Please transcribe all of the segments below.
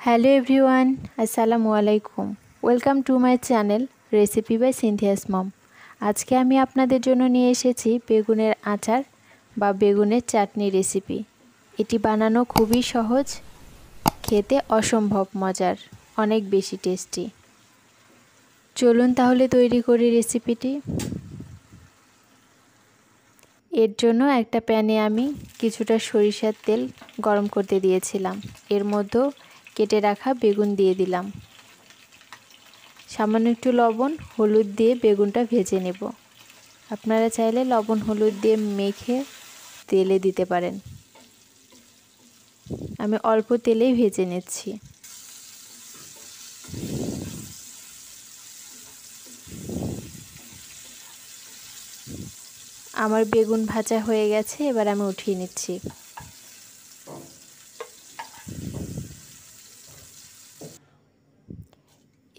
Hello everyone, আসসালামু আলাইকুম। Welcome to my channel recipe by Cynthia's mom. আজকে আমি আপনাদের জন্য নিয়ে এসেছি বেগুনের আচার বা বেগুনের চাটনি রেসিপি। এটি বানানো খুবই সহজ, খেতে অসম্ভব মজার, অনেক বেশি টেস্টি। চলুন তাহলে তৈরি করি রেসিপিটি। এর জন্য একটা প্যানে আমি কিছুটা সরিষার তেল গরম করতে দিয়েছিলাম। এর মধ্যে কেটে রাখা বেগুন দিয়ে দিলাম। সামান্য একটু লবণ হলুদ দিয়ে বেগুনটা ভেজে নেব। আপনারা চাইলে লবণ হলুদ দিয়ে মেখে তেলে দিতে পারেন। আমি অল্প তেলেই ভেজে নিচ্ছি। আমার বেগুন ভাজা হয়ে গেছে, এবার আমি উঠিয়ে নিচ্ছি।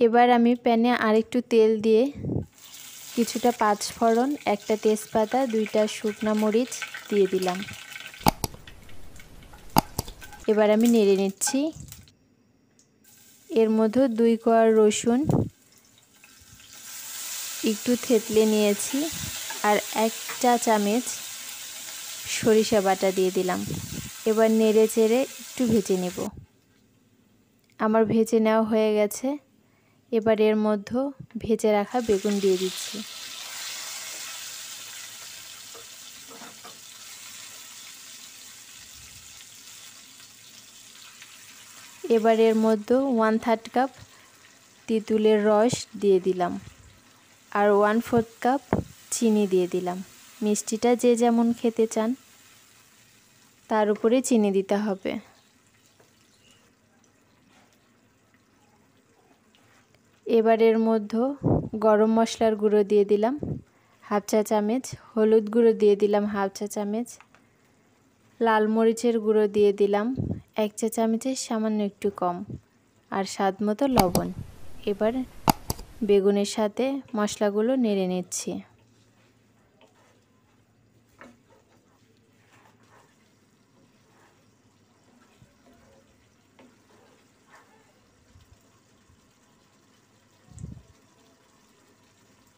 এবার আমি প্যানে আরেকটু তেল দিয়ে কিছুটা পাঁচফোড়ন, একটা তেজপাতা, দুইটা শুকনো মরিচ দিয়ে দিলাম। এবার আমি নেড়ে নিচ্ছি। এর মধ্যে 2 কোয়া রসুন একটু থেতলে নিয়েছি আর 1 চা চামচ সরিষা বাটা দিয়ে দিলাম। এবার নেড়ে চেড়ে একটু ভেজে নেব। আমার ভেজে নেওয়া হয়ে গেছে। এবার এর মধ্যে ভেজে রাখা বেগুন দিয়ে দিচ্ছি। এবার এর মধ্যে 1/3 কাপ তেঁতুলের রস দিয়ে দিলাম আর 1/4 কাপ চিনি দিয়ে দিলাম। মিষ্টিটা যে যেমন খেতে চান তার উপরে চিনি দিতে হবে। এবার এর মধ্যে গরম মশলার গুঁড়ো দিয়ে দিলাম 1/2 চা চামচ, হলুদ গুঁড়ো দিয়ে দিলাম 1/2 চা চামচ, লাল মরিচের গুঁড়ো দিয়ে দিলাম 1 চা চামচের সামান্য একটু কম, আর স্বাদ মতো লবণ। এবার বেগুনের সাথে মশলাগুলো নেড়ে নিচ্ছি।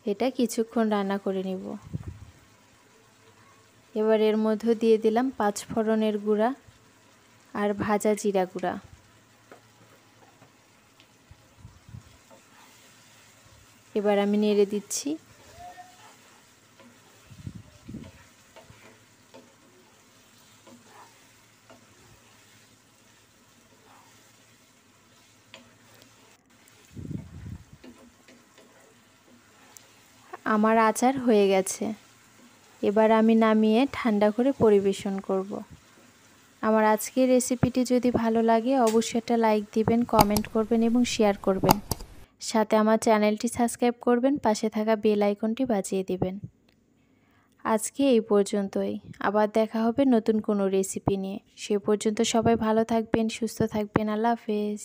এটা কিছুক্ষণ রান্না করে নিব। এবার এর মধ্যে দিয়ে দিলাম 5 ফোড়নের গুঁড়া আর ভাজা জিরা গুঁড়া। এবার আমি নেড়ে দিচ্ছি। আমার আচার হয়ে গেছে। এবার আমি নামিয়ে ঠান্ডা করে পরিবেশন করব। আমার আজকের রেসিপিটি যদি ভালো লাগে অবশ্যই একটা লাইক দিবেন, কমেন্ট করবেন এবং শেয়ার করবেন। সাথে আমার চ্যানেলটি সাবস্ক্রাইব করবেন, পাশে থাকা বেল আইকনটি বাজিয়ে দিবেন। আজকে এই পর্যন্তই। আবার দেখা হবে নতুন কোনো রেসিপি নিয়ে। সে পর্যন্ত সবাই ভালো থাকবেন, সুস্থ থাকবেন। আল্লাহ হাফেজ।